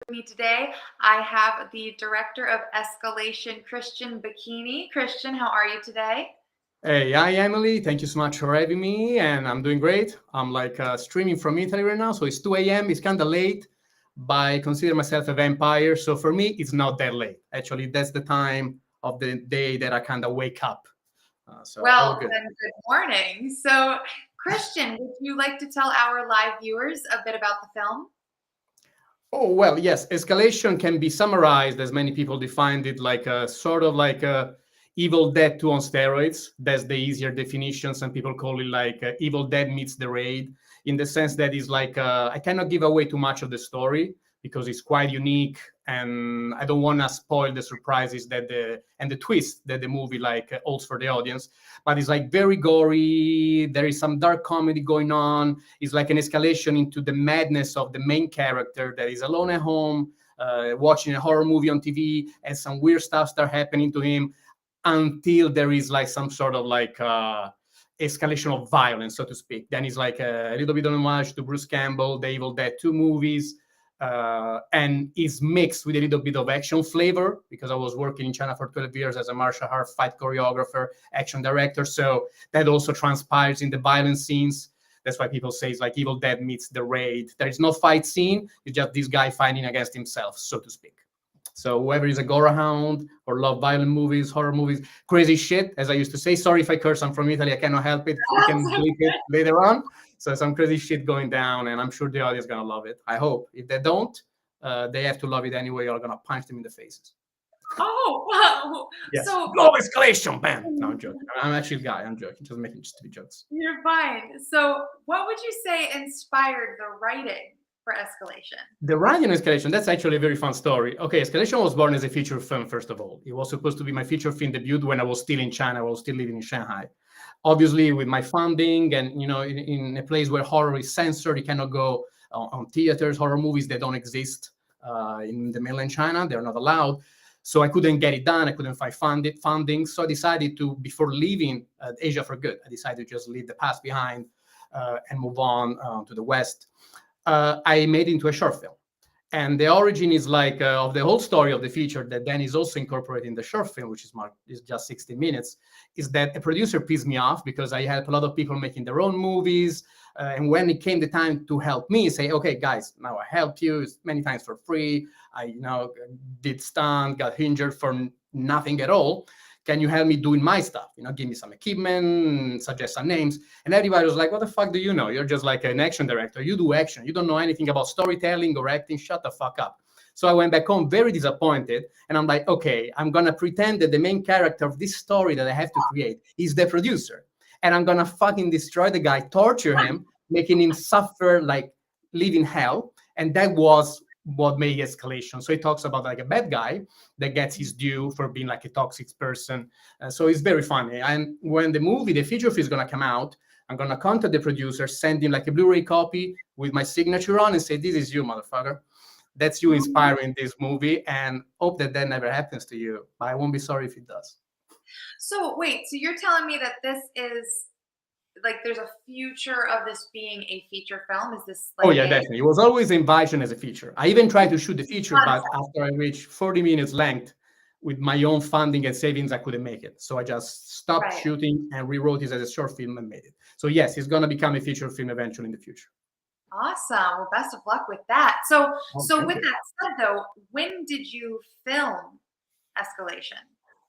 With me today, I have the director of Escalation, Christian Bikini. Christian, how are you today? Hey, hi Emily. Thank you so much for having me, and I'm doing great. I'm streaming from Italy right now, so it's 2 a.m. It's kind of late, but I consider myself a vampire, so for me, it's not that late. Actually, that's the time of the day that I kind of wake up. So all Well, good. then good morning. So, Christian, would you like to tell our live viewers a bit about the film? Oh, well, yes. Escalation can be summarized, as many people defined it, like a sort of like a Evil Dead 2 on steroids. That's the easier definition. Some people call it like Evil Dead meets the Raid, in the sense that it's like, I cannot give away too much of the story because it's quite unique, and I don't want to spoil the surprises and the twist that the movie holds for the audience. But it's like very gory. There is some dark comedy going on. It's like an escalation into the madness of the main character that is alone at home, watching a horror movie on TV, and some weird stuff start happening to him until there is like some sort of escalation of violence, so to speak. Then it's like a little bit of homage to Bruce Campbell, the Evil Dead 2 movies, and is mixed with a little bit of action flavor because I was working in China for 12 years as a martial art fight choreographer, action director. So that also transpires in the violent scenes. That's why people say it's like Evil Dead meets The Raid. There is no fight scene. It's just this guy fighting against himself, so to speak. So whoever is a gore hound or love violent movies, horror movies, crazy shit, as I used to say. Sorry if I curse. I'm from Italy. I cannot help it. We can bleep it later on. So some crazy shit going down, and I'm sure the audience is gonna love it. I hope. If they don't, they have to love it anyway. You're gonna punch them in the faces. Oh, wow. Yes. So, Blow escalation, bam. No, I'm joking. I'm actually a guy. I'm joking. Just making stupid jokes. you're fine. So, what would you say inspired the writing for Escalation? The Ryan Escalation, that's actually a very fun story. Okay, Escalation was born as a feature film, first of all. It was supposed to be my feature film debut when I was still in China. I was still living in Shanghai. Obviously, with my funding and, in a place where horror is censored, you cannot go on theaters, horror movies, they don't exist in the mainland China. They're not allowed. So I couldn't get it done. I couldn't find funding. So I decided to, before leaving Asia for good, I decided to just leave the past behind and move on to the West. I made it into a short film. And the origin is of the whole story of the feature that then is also incorporated in the short film, which is just 60 minutes, is that a producer pissed me off because I help a lot of people making their own movies. And when it came the time to help me, say, okay, guys, now I helped you many times for free. I, did stunt, got injured for nothing at all. Can you help me doing my stuff? Give me some equipment, suggest some names. And everybody was like, what the fuck do you know? You're just like an action director. You do action. You don't know anything about storytelling or acting. Shut the fuck up. So I went back home very disappointed. And I'm like, okay, I'm going to pretend that the main character of this story that I have to create is the producer. And I'm going to fucking destroy the guy, torture him, making him suffer like living hell. And that was what made Escalation. So it talks about like a bad guy that gets his due for being like a toxic person. So it's very funny. And when the feature film is going to come out, I'm going to contact the producer, send him like a Blu-ray copy with my signature on and say, this is you, motherfucker. That's you inspiring this movie, and hope that never happens to you. But I won't be sorry if it does. So, wait, so you're telling me that this is like there's a future of this being a feature film? Is this Oh like yeah, a definitely. It was always envisioned as a feature. I even tried to shoot the feature, but after I reached 40 minutes length with my own funding and savings, I couldn't make it. So I just stopped right? shooting and rewrote it as a short film and made it. So yes, it's gonna become a feature film eventually in the future. Awesome. Well, best of luck with that. So, Oh, so thank with you. that said, though, when did you film Escalation?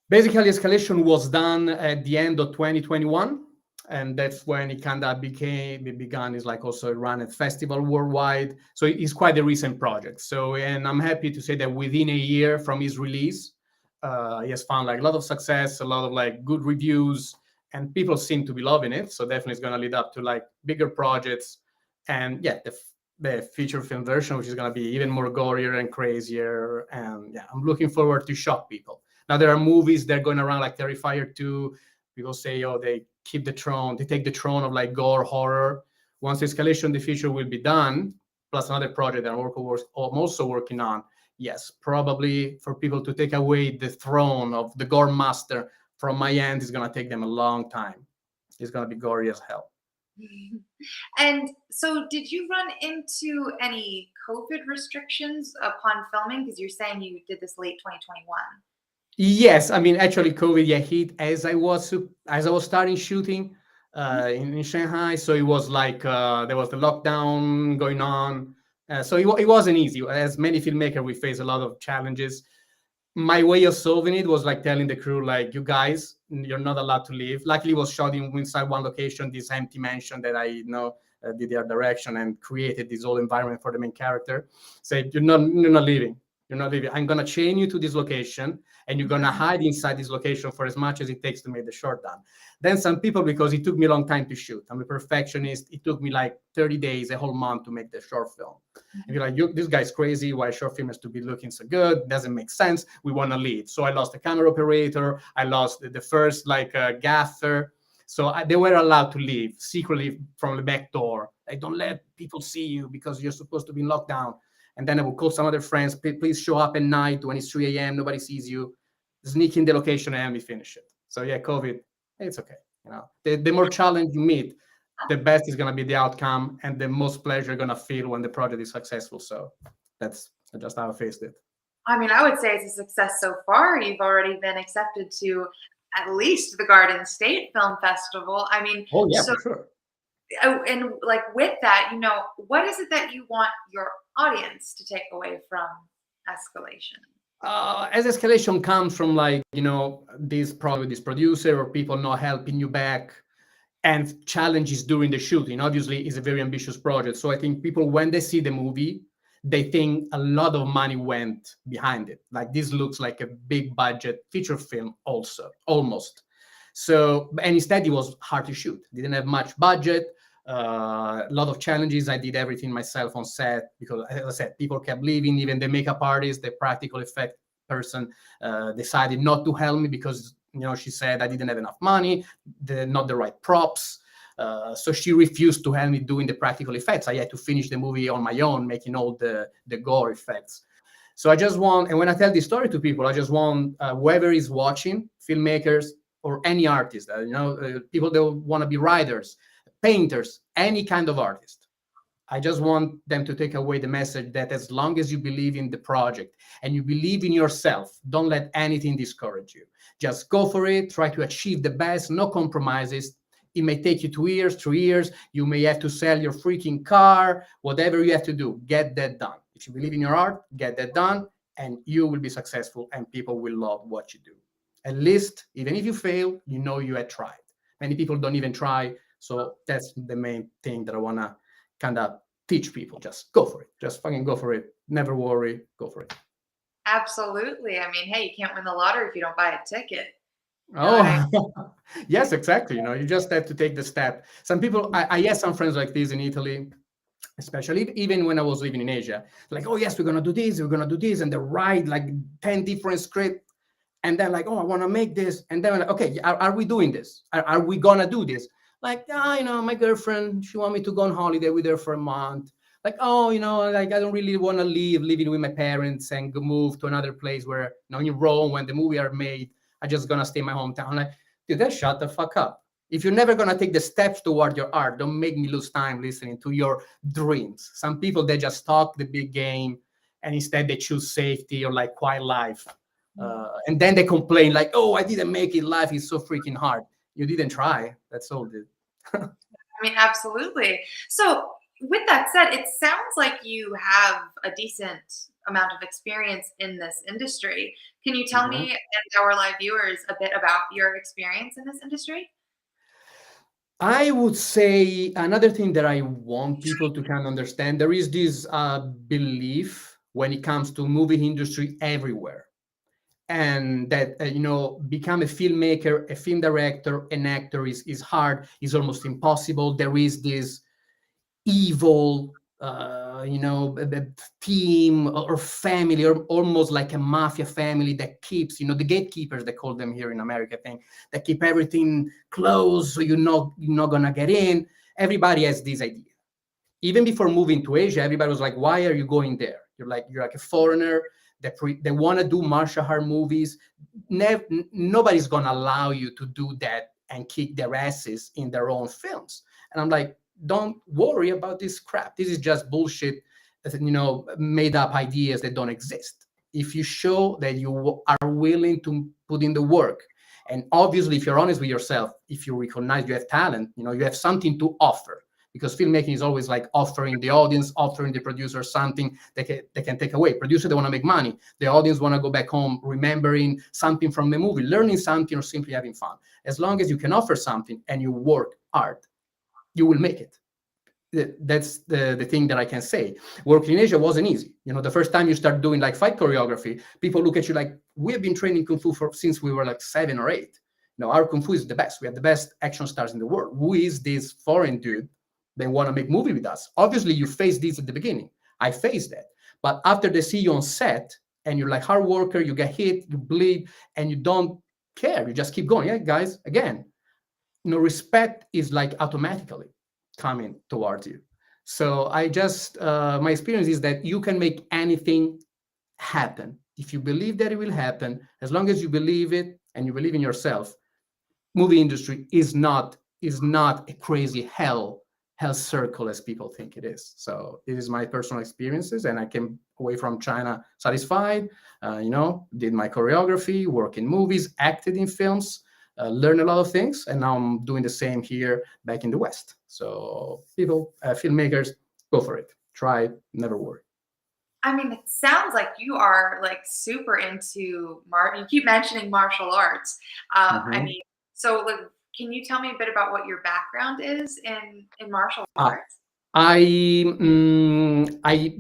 Basically, Escalation was done at the end of 2021, and that's when it began is like also run at festival worldwide. So it's quite a recent project. So, and I'm happy to say that within a year from his release, he has found like a lot of success, a lot of like good reviews, and people seem to be loving it. So definitely it's going to lead up to like bigger projects, and yeah, the feature film version, which is going to be even more gorier and crazier. And yeah, I'm looking forward to shock people. Now there are movies that are going around like Terrifier 2. People say, oh, they keep the throne, they take the throne of like gore horror. Once Escalation, the feature will be done, plus another project that I'm also working on. Yes, probably for people to take away the throne of the gore master from my end is going to take them a long time. It's going to be gory as hell. And so, did you run into any COVID restrictions upon filming? Because you're saying you did this late 2021. Yes, I mean, actually, COVID, yeah, hit as I was starting shooting Mhm. in Shanghai. So it was like there was the lockdown going on. So it wasn't easy. As many filmmakers, we face a lot of challenges. My way of solving it was like telling the crew, like, you guys, you're not allowed to leave. Luckily, it was shot inside one location, this empty mansion that I did the art direction and created this whole environment for the main character. Said, you're not leaving. You're not leaving. I'm gonna chain you to this location, and you're gonna hide inside this location for as much as it takes to make the short done. Then some people, because it took me a long time to shoot, I'm a perfectionist. It took me like 30 days, a whole month to make the short film. And you're like, this guy's crazy. Why short film has to be looking so good? Doesn't make sense. We want to leave. So I lost the camera operator. I lost the first gaffer. So they were allowed to leave secretly from the back door. Like, don't let people see you because you're supposed to be in lockdown. And then I would call some other friends, please show up at night when it's 3 a.m. Nobody sees you. Sneak in the location and we finish it. So yeah, COVID, it's okay. The more challenge you meet, the best is going to be the outcome and the most pleasure you're going to feel when the project is successful. So that's just how I faced it. I mean, I would say it's a success so far. You've already been accepted to at least the Garden State Film Festival. I mean, Oh yeah, so for sure. and like with that, what is it that you want your audience to take away from Escalation? As escalation comes from this problem with this producer or people not helping you back and challenges during the shooting. Obviously, it's a very ambitious project. So I think people, when they see the movie, they think a lot of money went behind it. Like, this looks like a big budget feature film also, almost. So, and instead it was hard to shoot. Didn't have much budget, a lot of challenges. I did everything myself on set because, as I said, people kept leaving. Even the makeup artist, the practical effect person, decided not to help me because she said I didn't have enough money, not the right props. So she refused to help me doing the practical effects. I had to finish the movie on my own, making all the gore effects. So I just want, and when I tell this story to people, I just want whoever is watching, filmmakers or any artist, people that want to be writers, painters, any kind of artist. I just want them to take away the message that as long as you believe in the project and you believe in yourself, don't let anything discourage you. Just go for it, try to achieve the best, no compromises. It may take you 2 years, 3 years. You may have to sell your freaking car, whatever you have to do, get that done. If you believe in your art, get that done, and you will be successful and people will love what you do. At least, even if you fail, you had tried. Many people don't even try. So that's the main thing that I want to kind of teach people. Just go for it. Just fucking go for it. Never worry. Go for it. Absolutely. I mean, hey, you can't win the lottery if you don't buy a ticket. You know what I Oh, yes, exactly. You just have to take the step. Some people, I had some friends like this in Italy, especially even when I was living in Asia. Like, oh, yes, we're going to do this, we're going to do this. And they write like 10 different scripts. And then like, oh, I want to make this. And then like, okay, are we doing this? Are we going to do this? Like, my girlfriend, she want me to go on holiday with her for a month. Like, oh, like I don't really want to leave living with my parents and go move to another place where, in Rome, when the movie are made, I just going to stay in my hometown. Like, dude, that shut the fuck up. If you're never going to take the steps toward your art, don't make me lose time listening to your dreams. Some people, they just talk the big game and instead they choose safety or like quiet life. And then they complain like, oh, I didn't make it. Life is so freaking hard. You didn't try. That's all, dude. mean, absolutely. So, with that said, it sounds like you have a decent amount of experience in this industry. Can you tell Mhm. me and our live viewers a bit about your experience in this industry? I would say another thing that I want people to kind of understand, there is this belief when it comes to movie industry everywhere. And that, become a filmmaker, a film director, an actor is hard, is almost impossible. There is this evil team or family, or almost like a mafia family that keeps, the gatekeepers, they call them here in America, I think, that keep everything closed so you're not gonna get in. Everybody has this idea. Even before moving to Asia, everybody was like, why are you going there? You're like a foreigner. They want to do martial art movies. Nobody's going to allow you to do that and kick their asses in their own films. And I'm like, don't worry about this crap. This is just bullshit, made up ideas that don't exist. If you show that you are willing to put in the work, and obviously, if you're honest with yourself, if you recognize you have talent, you have something to offer, because filmmaking is always like offering the audience, offering the producer something they can take away. Producer, they want to make money. The audience want to go back home remembering something from the movie, learning something, or simply having fun. As long as you can offer something and you work hard, you will make it. That's the thing that I can say. Working in Asia wasn't easy. The first time you start doing like fight choreography, people look at you like, we've been training Kung Fu since we were like 7 or 8. Our Kung Fu is the best. We have the best action stars in the world. Who is this foreign dude that want to make movie with us? Obviously, you face this at the beginning. I faced that. But after they see you on set and you're like hard worker, you get hit, you bleed, and you don't care. You just keep going. Yeah, guys, again, respect is like automatically coming towards you. So I just, my experience is that you can make anything happen. If you believe that it will happen, as long as you believe it and you believe in yourself, movie industry is not a crazy hell circle as people think it is. So it is my personal experiences, and I came away from China satisfied, did my choreography, work in movies, acted in films, learned a lot of things, and now I'm doing the same here back in the West. So people, filmmakers, go for it. Try it, never worry. I mean, it sounds like you are like super into you keep mentioning martial arts. I mean, so like, can you tell me a bit about what your background is in martial arts? I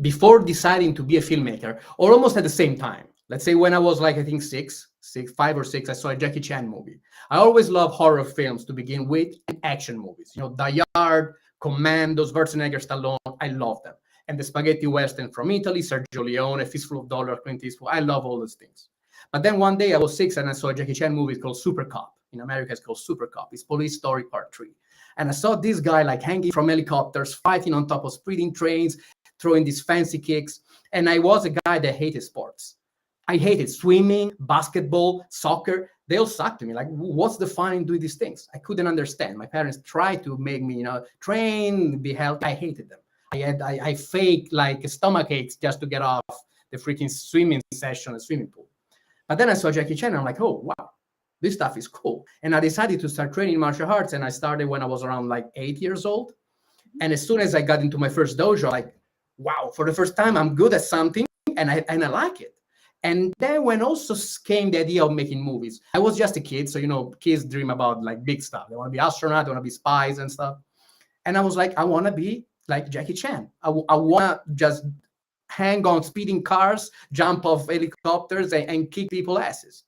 before deciding to be a filmmaker, or almost at the same time, let's say when I was like, I think 5 or 6, I saw a Jackie Chan movie. I always love horror films to begin with, and action movies. Die Hard, Commandos, Schwarzenegger, Stallone. I love them. And the spaghetti western from Italy, Sergio Leone, Fistful of Dollars, Clint Eastwood. I love all those things. But then one day I was 6 and I saw a Jackie Chan movie called Super Cop. In America, it's called Super Cop. It's Police Story Part 3. And I saw this guy like hanging from helicopters, fighting on top of speeding trains, throwing these fancy kicks. And I was a guy that hated sports. I hated swimming, basketball, soccer. They all sucked to me. Like, what's the fun in doing these things? I couldn't understand. My parents tried to make me, train, be healthy. I hated them. I faked like stomach aches just to get off the freaking swimming session, the swimming pool. But then I saw Jackie Chan and I'm like, oh, wow, this stuff is cool. And I decided to start training martial arts. And I started when I was around like 8 years old. And as soon as I got into my first dojo, like, wow, for the first time, I'm good at something and I like it. And then when also came the idea of making movies, I was just a kid. So, kids dream about like big stuff. They want to be astronauts, they want to be spies and stuff. And I was like, I want to be like Jackie Chan. I want to just hang on speeding cars, jump off helicopters and kick people's asses.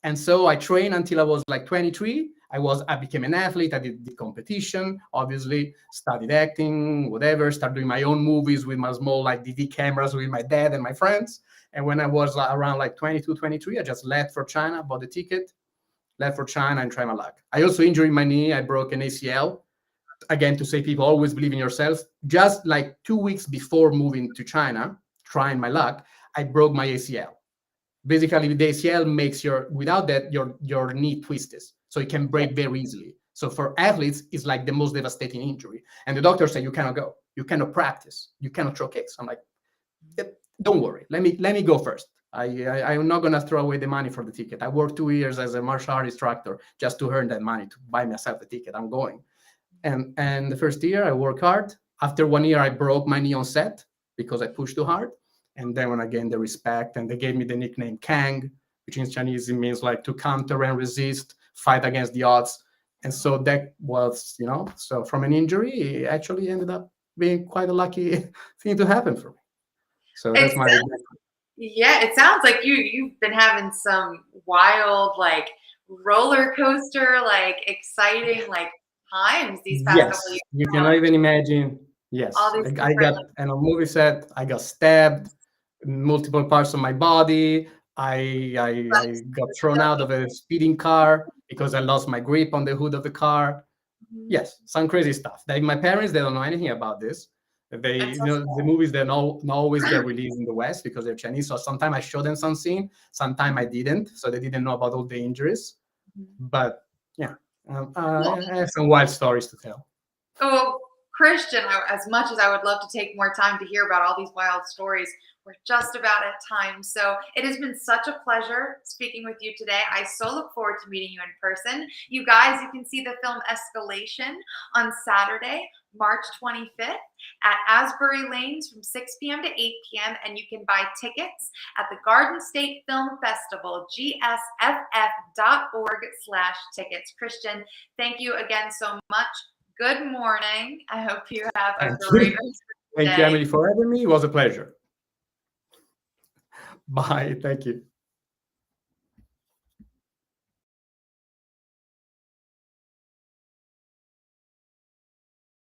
And so I trained until I was like 23. I became an athlete. I did the competition, obviously, studied acting, whatever, started doing my own movies with my small like DV cameras with my dad and my friends. And when I was around like 22, 23, I just left for China, bought a ticket, left for China and tried my luck. I also injured my knee. I broke an ACL. Again, to say people always believe in yourself. Just like 2 weeks before moving to China, trying my luck, I broke my ACL. Basically, the ACL makes without that, your knee twists. So it can break very easily. So for athletes, it's like the most devastating injury. And the doctor said, you cannot go. You cannot practice. You cannot throw kicks. I'm like, don't worry. Let me go first. I'm not going to throw away the money for the ticket. I worked 2 years as a martial art instructor just to earn that money, to buy myself the ticket. I'm going. And the first year, I worked hard. After 1 year, I broke my knee on set because I pushed too hard. And then when I gained the respect, and they gave me the nickname Kang, which in Chinese it means like to counter and resist, fight against the odds. And so that was, so from an injury, it actually ended up being quite a lucky thing to happen for me. So that's my. Yeah, it sounds like you've been having some wild, like roller coaster, like exciting, like times these past couple of years. You cannot even imagine. Yes, I got on a movie set. I got stabbed in multiple parts of my body. I got thrown out of a speeding car because I lost my grip on the hood of the car. Yes, some crazy stuff. My parents, they don't know anything about this. The movies, they not always get released in the West because they're Chinese. So sometimes I show them some scene, sometimes I didn't. So they didn't know about all the injuries. But yeah, I have some wild stories to tell. Oh, Christian, as much as I would love to take more time to hear about all these wild stories, we're just about at time. So it has been such a pleasure speaking with you today. I so look forward to meeting you in person. You guys, you can see the film Escalation on Saturday, March 25th at Asbury Lanes from 6 p.m. to 8 p.m. And you can buy tickets at the Garden State Film Festival, gsff.org/tickets. Christian, thank you again so much. Good morning. I hope you have a great rest of the Thank day. you, Emily, for having me. It was a pleasure. Bye. Thank you.